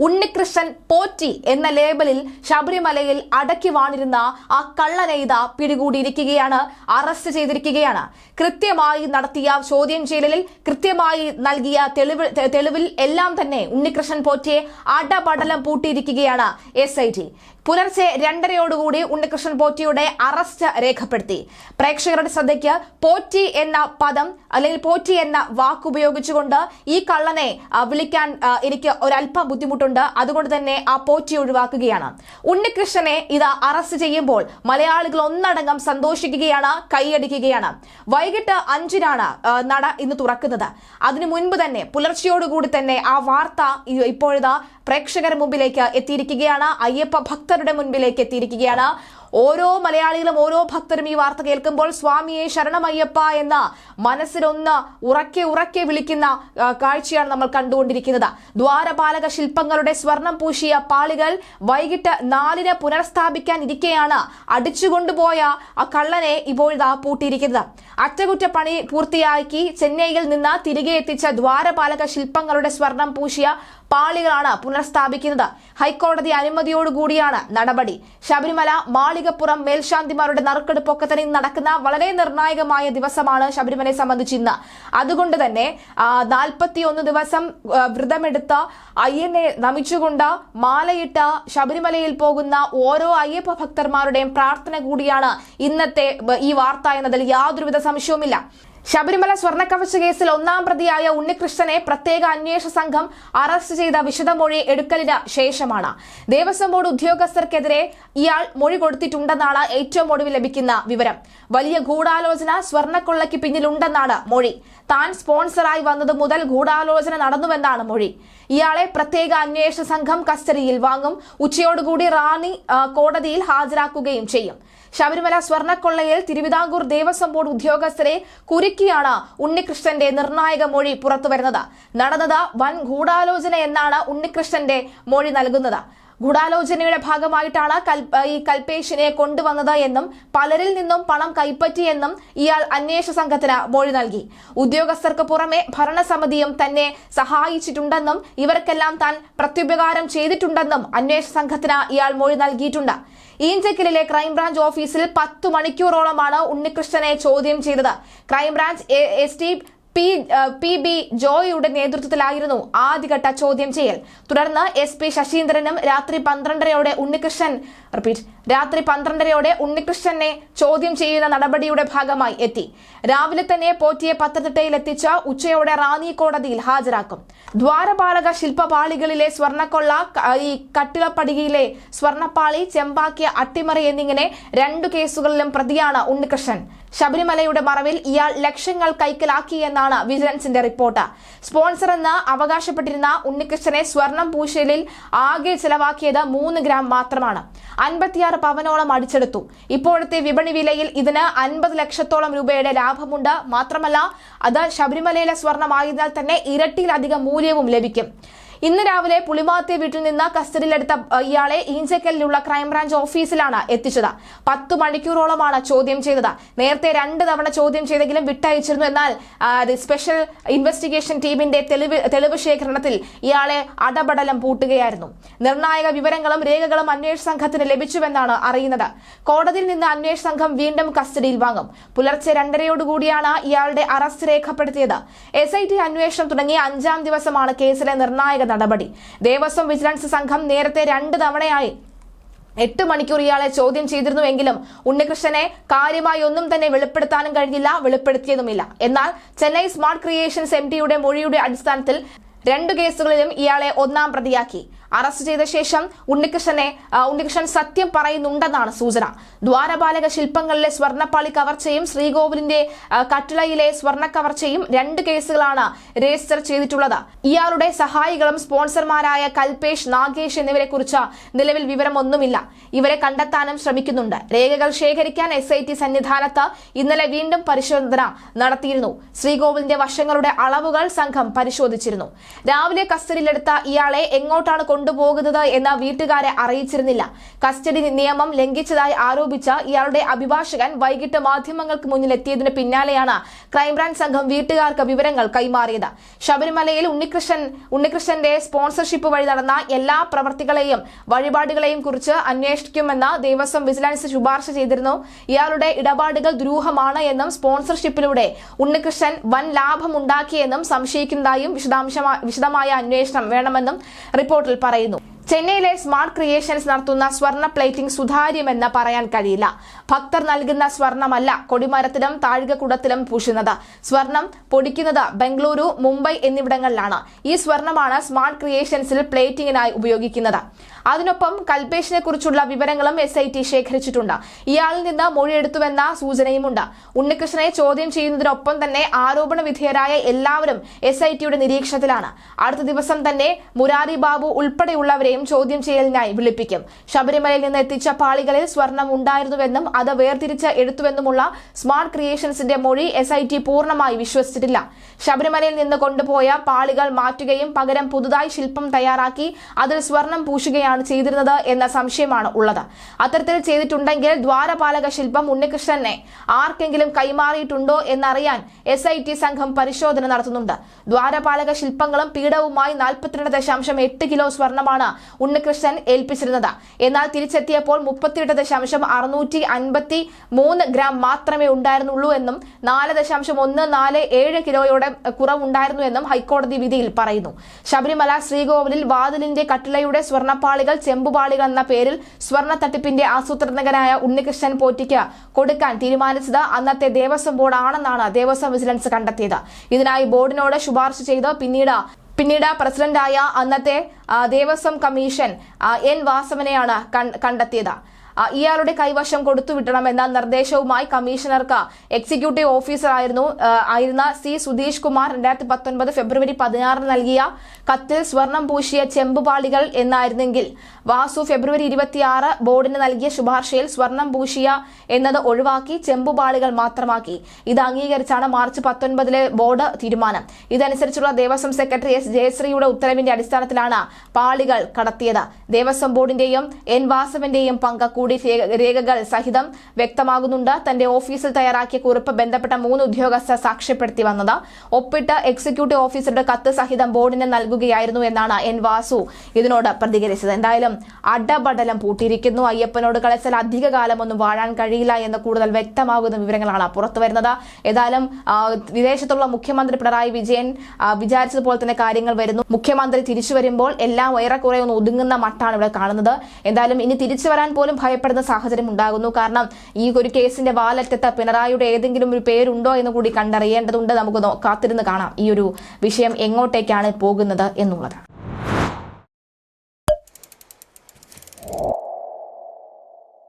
ഉണ്ണികൃഷ്ണൻ പോറ്റി എന്ന ലേബലിൽ ശബരിമലയിൽ അടക്കി വാണിരുന്ന ആ കള്ളനെയ്ത പിടികൂടിയിരിക്കുകയാണ്, അറസ്റ്റ് ചെയ്തിരിക്കുകയാണ്. കൃത്യമായി നടത്തിയ ചോദ്യം ചെയ്യലിൽ കൃത്യമായി നൽകിയ തെളിവിൽ എല്ലാം തന്നെ ഉണ്ണികൃഷ്ണൻ പോറ്റിയെ അടപടലം പൂട്ടിയിരിക്കുകയാണ് SIT. പുലർച്ചെ 2:30 ഉണ്ണികൃഷ്ണൻ പോറ്റിയുടെ അറസ്റ്റ് രേഖപ്പെടുത്തി. പ്രേക്ഷകരുടെ ശ്രദ്ധയ്ക്ക് പോറ്റി എന്ന പദം അല്ലെങ്കിൽ പോറ്റി എന്ന വാക്ക് ഉപയോഗിച്ചുകൊണ്ട് ഈ കള്ളനെ വിളിക്കാൻ എനിക്ക് ഒരല്പം ബുദ്ധിമുട്ടുണ്ട്. അതുകൊണ്ട് തന്നെ ആ പോറ്റി ഒഴിവാക്കുകയാണ്. ഉണ്ണികൃഷ്ണനെ ഇത് അറസ്റ്റ് ചെയ്യുമ്പോൾ മലയാളികൾ ഒന്നടങ്കം സന്തോഷിക്കുകയാണ്, കൈയടിക്കുകയാണ്. വൈകിട്ട് 5-നാണ് നട ഇന്ന് തുറക്കുന്നത്. അതിനു മുൻപ് തന്നെ പുലർച്ചയോടുകൂടി തന്നെ ആ വാർത്ത ഇപ്പോഴിതാ പ്രേക്ഷകരുടെ മുമ്പിലേക്ക് എത്തിയിരിക്കുകയാണ്, അയ്യപ്പ ഭക്തരുടെ മുൻപിലേക്ക് എത്തിയിരിക്കുകയാണ്. ഓരോ മലയാളികളും ഓരോ ഭക്തരും ഈ വാർത്ത കേൾക്കുമ്പോൾ സ്വാമിയെ ശരണമയ്യപ്പ എന്ന മനസ്സിലൊന്ന് ഉറക്കെ വിളിക്കുന്ന കാഴ്ചയാണ് നമ്മൾ കണ്ടുകൊണ്ടിരിക്കുന്നത്. ദ്വാരപാലക ശില്പങ്ങളുടെ സ്വർണം പൂശിയ പാളികൾ വൈകിട്ട് 4-ന് പുനഃസ്ഥാപിക്കാൻ ഇരിക്കെയാണ് അടിച്ചുകൊണ്ടുപോയ ആ കള്ളനെ ഇപ്പോഴിതാ പൂട്ടിയിരിക്കുന്നത്. അറ്റകുറ്റപ്പണി പൂർത്തിയാക്കി ചെന്നൈയിൽ നിന്ന് തിരികെ എത്തിച്ച ദ്വാരപാലക ശില്പങ്ങളുടെ സ്വർണം പൂശിയ പാളികളാണ് പുനഃസ്ഥാപിക്കുന്നത്. ഹൈക്കോടതി അനുമതിയോടുകൂടിയാണ് നടപടി. ശബരിമല മാളികപ്പുറം മേൽശാന്തിമാരുടെ നറുക്കെടുപ്പൊക്കെ തന്നെ നടക്കുന്ന വളരെ നിർണായകമായ ദിവസമാണ് ശബരിമലയെ സംബന്ധിച്ച് ഇന്ന്. അതുകൊണ്ട് തന്നെ 41 ദിവസം വ്രതമെടുത്ത അയ്യനെ നമിച്ചുകൊണ്ട് മാലയിട്ട് ശബരിമലയിൽ പോകുന്ന ഓരോ അയ്യപ്പ ഭക്തന്മാരുടെയും പ്രാർത്ഥന കൂടിയാണ് ഇന്നത്തെ ഈ വാർത്ത എന്നതിൽ യാതൊരുവിധ സംശയവുമില്ല. ശബരിമല സ്വർണ്ണക്കവച കേസിൽ 1-ാം പ്രതിയായ ഉണ്ണികൃഷ്ണനെ പ്രത്യേക അന്വേഷണ സംഘം അറസ്റ്റ് ചെയ്ത വിശദമൊഴി എടുക്കലിന് ശേഷമാണ് ദേവസ്വം ബോർഡ് ഉദ്യോഗസ്ഥർക്കെതിരെ ഇയാൾ മൊഴി കൊടുത്തിട്ടുണ്ടെന്നാണ് ഏറ്റവും ഒടുവിൽ ലഭിക്കുന്ന വിവരം. വലിയ ഗൂഢാലോചന സ്വർണ്ണക്കൊള്ളയ്ക്ക് പിന്നിലുണ്ടെന്നാണ് മൊഴി. താൻ സ്പോൺസറായി വന്നത് മുതൽ ഗൂഢാലോചന നടന്നുവെന്നാണ് മൊഴി. ഇയാളെ പ്രത്യേക അന്വേഷണ സംഘം കസ്റ്റഡിയിൽ വാങ്ങും. ഉച്ചയോടുകൂടി റാന്നി കോടതിയിൽ ഹാജരാക്കുകയും ചെയ്യും. ശബരിമല സ്വർണ്ണക്കൊള്ളയിൽ തിരുവിതാംകൂർ ദേവസ്വം ബോർഡ് ഉദ്യോഗസ്ഥരെ കുരുക്കിയാണ് ഉണ്ണികൃഷ്ണന്റെ നിർണായക മൊഴി പുറത്തുവരുന്നത്. നടന്നത് വൻ ഗൂഢാലോചന എന്നാണ് ഉണ്ണികൃഷ്ണന്റെ മൊഴി നൽകുന്നത്. ഗൂഢാലോചനയുടെ ഭാഗമായിട്ടാണ് ഈ കൽപേഷിനെ കൊണ്ടുവന്നത് എന്നും പലരിൽ നിന്നും പണം കൈപ്പറ്റിയെന്നും ഇയാൾ അന്വേഷണ സംഘത്തിന് മൊഴി നൽകി. ഉദ്യോഗസ്ഥർക്ക് പുറമെ ഭരണസമിതിയും തന്നെ സഹായിച്ചിട്ടുണ്ടെന്നും ഇവർക്കെല്ലാം താൻ പ്രത്യുപകാരം ചെയ്തിട്ടുണ്ടെന്നും അന്വേഷണ സംഘത്തിന് ഇയാൾ മൊഴി നൽകിയിട്ടുണ്ട്. ഈഞ്ചക്കലിലെ ക്രൈംബ്രാഞ്ച് ഓഫീസിൽ 10 മണിക്കൂറോളമാണ് ഉണ്ണികൃഷ്ണനെ ചോദ്യം ചെയ്തത്. ക്രൈംബ്രാഞ്ച് SP PB ജോയിയുടെ നേതൃത്വത്തിലായിരുന്നു ആദ്യഘട്ട ചോദ്യം ചെയ്യൽ. തുടർന്ന് SP ശശീന്ദ്രനും രാത്രി 12:30 ഉണ്ണികൃഷ്ണനെ ചോദ്യം ചെയ്യുന്ന നടപടിയുടെ ഭാഗമായി എത്തി. രാവിലെ തന്നെ പോറ്റിയെ പത്തനംതിട്ടയിൽ എത്തിച്ച ഉച്ചയോടെ റാന്നി കോടതിയിൽ ഹാജരാക്കും. ദ്വാരപാലക ശില്പപാളികളിലെ സ്വർണ്ണക്കൊള്ള, ഈ കട്ടിളപ്പടികയിലെ സ്വർണ്ണപ്പാളി, ചെമ്പാക്കിയ അട്ടിമറി എന്നിങ്ങനെ 2 കേസുകളിലും പ്രതിയാണ് ഉണ്ണികൃഷ്ണൻ. ശബരിമലയുടെ മറവിൽ ഇയാൾ ലക്ഷങ്ങൾ കൈക്കലാക്കിയെന്നാണ് വിജിലൻസിന്റെ റിപ്പോർട്ട്. സ്പോൺസർ എന്ന് അവകാശപ്പെട്ടിരുന്ന ഉണ്ണികൃഷ്ണനെ സ്വർണം പൂശലിൽ ആകെ ചെലവാക്കിയത് 3 ഗ്രാം മാത്രമാണ്. 56 പവനോളം അടിച്ചെടുത്തു. ഇപ്പോഴത്തെ വിപണി വിലയിൽ ഇതിന് 50 ലക്ഷത്തോളം രൂപയുടെ ലാഭമുണ്ട്. മാത്രമല്ല അത് ശബരിമലയിലെ സ്വർണമായതിനാൽ തന്നെ ഇരട്ടിയിലധികം മൂല്യവും ലഭിക്കും. ഇന്ന് രാവിലെ പുളിമാത്തെ വീട്ടിൽ നിന്ന് കസ്റ്റഡിയിലെടുത്ത ഇയാളെ ഈഞ്ചക്കലിലുള്ള ക്രൈംബ്രാഞ്ച് ഓഫീസിലാണ് എത്തിച്ചത്. 10 മണിക്കൂറോളമാണ് ചോദ്യം ചെയ്തത്. നേരത്തെ 2 തവണ ചോദ്യം ചെയ്തെങ്കിലും വിട്ടയച്ചിരുന്നു. എന്നാൽ സ്പെഷ്യൽ ഇൻവെസ്റ്റിഗേഷൻ ടീമിന്റെ തെളിവ് ശേഖരണത്തിൽ ഇയാളെ അടപടലം പൂട്ടുകയായിരുന്നു. നിർണായക വിവരങ്ങളും രേഖകളും അന്വേഷണ സംഘത്തിന് ലഭിച്ചുവെന്നാണ് അറിയുന്നത്. കോടതിയിൽ നിന്ന് അന്വേഷണ സംഘം വീണ്ടും കസ്റ്റഡിയിൽ വാങ്ങും. പുലർച്ചെ 2:30 ഇയാളുടെ അറസ്റ്റ് രേഖപ്പെടുത്തിയത്. SIT അന്വേഷണം തുടങ്ങിയ 5-ാം ദിവസമാണ് കേസിലെ നിർണായക നടപടി. ദേവസ്വം വിജിലൻസ് സംഘം നേരത്തെ 2 തവണയായി 8 മണിക്കൂർ ഇയാളെ ചോദ്യം ചെയ്തിരുന്നുവെങ്കിലും ഉണ്ണികൃഷ്ണനെ കാര്യമായി ഒന്നും തന്നെ വെളിപ്പെടുത്താനും കഴിഞ്ഞില്ല, വെളിപ്പെടുത്തിയതുമില്ല. എന്നാൽ ചെന്നൈ സ്മാർട്ട് ക്രിയേഷൻസ് MDയുടെ മൊഴിയുടെ അടിസ്ഥാനത്തിൽ 2 കേസുകളിലും ഇയാളെ 1-ാം പ്രതിയാക്കി. അറസ്റ്റ് ചെയ്ത ശേഷം ഉണ്ണികൃഷ്ണൻ സത്യം പറയുന്നുണ്ടെന്നാണ് സൂചന. ദ്വാരപാലക ശില്പങ്ങളിലെ സ്വർണ്ണപ്പാളി കവർച്ചയും ശ്രീകോവിലിന്റെ കട്ടിളയിലെ സ്വർണ്ണ കവർച്ചയും 2 കേസുകളാണ് രജിസ്റ്റർ ചെയ്തിട്ടുള്ളത്. ഇയാളുടെ സഹായികളും സ്പോൺസർമാരായ കൽപേഷ്, നാഗേഷ് എന്നിവരെ കുറിച്ച് നിലവിൽ വിവരമൊന്നുമില്ല. ഇവരെ കണ്ടെത്താനും ശ്രമിക്കുന്നുണ്ട്. രേഖകൾ ശേഖരിക്കാൻ SIT സന്നിധാനത്ത് ഇന്നലെ വീണ്ടും പരിശോധന നടത്തിയിരുന്നു. ശ്രീകോവിലിന്റെ വശങ്ങളുടെ അളവുകൾ സംഘം പരിശോധിച്ചിരുന്നു. രാവിലെ കസ്റ്റഡിയിലെടുത്ത ഇയാളെ എങ്ങോട്ടാണ് കൊണ്ടുപോകുന്നത് എന്ന് വീട്ടുകാരെ അറിയിച്ചിരുന്നില്ല. കസ്റ്റഡി നിയമം ലംഘിച്ചതായി ആരോപിച്ച ഇയാളുടെ അഭിഭാഷകൻ വൈകിട്ട് മാധ്യമങ്ങൾക്ക് മുന്നിൽ എത്തിയതിന് പിന്നാലെയാണ് ക്രൈംബ്രാഞ്ച് സംഘം വീട്ടുകാർക്ക് വിവരങ്ങൾ കൈമാറിയത്. ശബരിമലയിൽ ഉണ്ണികൃഷ്ണന്റെ സ്പോൺസർഷിപ്പ് വഴി നടന്ന എല്ലാ പ്രവർത്തികളെയും വഴിപാടുകളെയും കുറിച്ച് അന്വേഷിക്കുമെന്ന് ദേവസ്വം വിജിലൻസ് ശുപാർശ ചെയ്തിരുന്നു. ഇയാളുടെ ഇടപാടുകൾ ദുരൂഹമാണ് എന്നും സ്പോൺസർഷിപ്പിലൂടെ ഉണ്ണികൃഷ്ണൻ വൻ ലാഭമുണ്ടാക്കിയെന്നും സംശയിക്കുന്നതായും വിശദമായ അന്വേഷണം വേണമെന്നും റിപ്പോർട്ടിൽ പറയുന്നു. ചെന്നൈയിലെ സ്മാർട്ട് ക്രിയേഷൻസ് നടത്തുന്ന സ്വർണ്ണ പ്ലേറ്റിംഗ് സുതാര്യമെന്ന് പറയാൻ കഴിയില്ല. ഭക്തർ നൽകുന്ന സ്വർണ്ണമല്ല കൊടിമരത്തിലും താഴികക്കുടത്തിലും പൂശുന്നത്. സ്വർണം പൊടിക്കുന്നത് ബംഗളൂരു, മുംബൈ എന്നിവിടങ്ങളിലാണ്. ഈ സ്വർണമാണ് സ്മാർട്ട് ക്രിയേഷൻസിൽ പ്ലേറ്റിംഗിനായി ഉപയോഗിക്കുന്നത്. അതിനൊപ്പം കൽപേഷിനെ കുറിച്ചുള്ള വിവരങ്ങളും SIT ശേഖരിച്ചിട്ടുണ്ട്. ഇയാളിൽ നിന്ന് മൊഴിയെടുത്തുവെന്ന സൂചനയുമുണ്ട്. ഉണ്ണികൃഷ്ണനെ ചോദ്യം ചെയ്യുന്നതിനൊപ്പം തന്നെ ആരോപണ വിധേയരായ എല്ലാവരും SITയുടെ നിരീക്ഷണത്തിലാണ്. അടുത്ത ദിവസം തന്നെ മുരാരി ബാബു ഉൾപ്പെടെയുള്ളവരെയും ചോദ്യം ചെയ്യലിനായി വിളിപ്പിക്കും. ശബരിമലയിൽ നിന്ന് എത്തിച്ച പാളികളിൽ സ്വർണം ഉണ്ടായിരുന്നുവെന്നും അത് വേർതിരിച്ച് എടുത്തുവെന്നുമുള്ള സ്മാർട്ട് ക്രിയേഷൻസിന്റെ മൊഴി SIT പൂർണ്ണമായി വിശ്വസിച്ചിട്ടില്ല. ശബരിമലയിൽ നിന്ന് കൊണ്ടുപോയ പാളികൾ മാറ്റുകയും പകരം പുതുതായി ശില്പം തയ്യാറാക്കി അതിൽ സ്വർണം പൂശുകയാണ് ചെയ്തിരുന്നത് എന്ന സംശയമാണ് ഉള്ളത്. അത്തരത്തിൽ ചെയ്തിട്ടുണ്ടെങ്കിൽ ദ്വാരപാലക ശില്പം ഉണ്ണികൃഷ്ണനെ ആർക്കെങ്കിലും കൈമാറിയിട്ടുണ്ടോ എന്നറിയാൻ SIT സംഘം പരിശോധന നടത്തുന്നുണ്ട്. ദ്വാരപാലക ശില്പങ്ങളും പീഠവുമായി 42.8 കിലോ സ്വർണമാണ് ഉണ്ണികൃഷ്ണൻ ഏൽപ്പിച്ചിരുന്നത്. എന്നാൽ തിരിച്ചെത്തിയപ്പോൾ 38.653 ഗ്രാം മാത്രമേ ഉണ്ടായിരുന്നുള്ളൂ എന്നും 4.147 കിലോയുടെ കുറവുണ്ടായിരുന്നു എന്നും ഹൈക്കോടതി വിധിയിൽ പറയുന്നു. ശബരിമല ശ്രീകോവിലിൽ വാതിലിന്റെ കട്ടിളയുടെ സ്വർണ്ണപ്പാളികൾ ചെമ്പുപാളികൾ എന്ന പേരിൽ സ്വർണ്ണ തട്ടിപ്പിന്റെ ആസൂത്രണകനായ ഉണ്ണികൃഷ്ണൻ പോറ്റിക്ക് കൊടുക്കാൻ തീരുമാനിച്ചത് അന്നത്തെ ദേവസ്വം ബോർഡ് ആണെന്നാണ് ദേവസ്വം വിജിലൻസ് കണ്ടെത്തിയത്. ഇതിനായി ബോർഡിനോട് ശുപാർശ ചെയ്ത് പിന്നീട് പ്രസിഡന്റായ അന്നത്തെ ദേവസ്വം കമ്മീഷൻ N വാസവനെയാണ് കണ്ടെത്തിയത്. ഇയാളുടെ കൈവശം കൊടുത്തുവിട്ടണമെന്ന നിർദ്ദേശവുമായി കമ്മീഷണർക്ക് എക്സിക്യൂട്ടീവ് ഓഫീസർ ആയിരുന്ന C. സുധീഷ് കുമാർ 2019 ഫെബ്രുവരി 16 നൽകിയ കത്തിൽ സ്വർണം പൂശിയ ചെമ്പുപാളികൾ എന്നായിരുന്നെങ്കിൽ വാസു ഫെബ്രുവരി 26 ബോർഡിന് നൽകിയ ശുപാർശയിൽ സ്വർണം പൂശിയ എന്നത് ഒഴിവാക്കി ചെമ്പുപാളികൾ മാത്രമാക്കി. ഇത് അംഗീകരിച്ചാണ് മാർച്ച് 19 ബോർഡ് തീരുമാനം. ഇതനുസരിച്ചുള്ള ദേവസ്വം സെക്രട്ടറി S. ജയശ്രീയുടെ ഉത്തരവിന്റെ അടിസ്ഥാനത്തിലാണ് പാളികൾ കടത്തിയത്. ദേവസ്വം ബോർഡിന്റെയും N വാസവന്റെയും പങ്ക് കൂടി രേഖകൾ സഹിതം വ്യക്തമാകുന്നുണ്ട്. തന്റെ ഓഫീസിൽ തയ്യാറാക്കിയ കുറിപ്പ് ബന്ധപ്പെട്ട 3 ഉദ്യോഗസ്ഥർ സാക്ഷ്യപ്പെടുത്തി വന്നത് ഒപ്പിട്ട് എക്സിക്യൂട്ടീവ് ഓഫീസറുടെ കത്ത് സഹിതം ബോർഡിന് നൽകുകയായിരുന്നു എന്നാണ് N വാസു ഇതിനോട് പ്രതികരിച്ചത്. എന്തായാലും അടപടലം പൂട്ടിയിരിക്കുന്നു. അയ്യപ്പനോട് കളിച്ചാൽ അധിക കാലമൊന്നും വാഴാൻ കഴിയില്ല എന്ന് കൂടുതൽ വ്യക്തമാകുന്ന വിവരങ്ങളാണ് പുറത്തുവരുന്നത്. ഏതായാലും വിദേശത്തുള്ള മുഖ്യമന്ത്രി പിണറായി വിജയൻ വിചാരിച്ചതുപോലെ തന്നെ കാര്യങ്ങൾ വരുന്നു. മുഖ്യമന്ത്രി തിരിച്ചു വരുമ്പോൾ എല്ലാം ഏറെക്കുറെ ഒന്ന് ഒതുങ്ങുന്ന മട്ടാണ് ഇവിടെ കാണുന്നത്. എന്തായാലും ഇനി തിരിച്ചു വരാൻ പോലും ഭയപ്പെടുന്ന സാഹചര്യം ഉണ്ടാകുന്നു. കാരണം ഈ ഒരു കേസിന്റെ വാലറ്റത്ത് പിണറായിയുടെ ഏതെങ്കിലും ഒരു പേരുണ്ടോ എന്ന് കൂടി കണ്ടറിയേണ്ടതുണ്ട്. നമുക്ക് കാത്തിരുന്ന് കാണാം ഈ ഒരു വിഷയം എങ്ങോട്ടേക്കാണ് പോകുന്നത് എന്നുള്ളത്.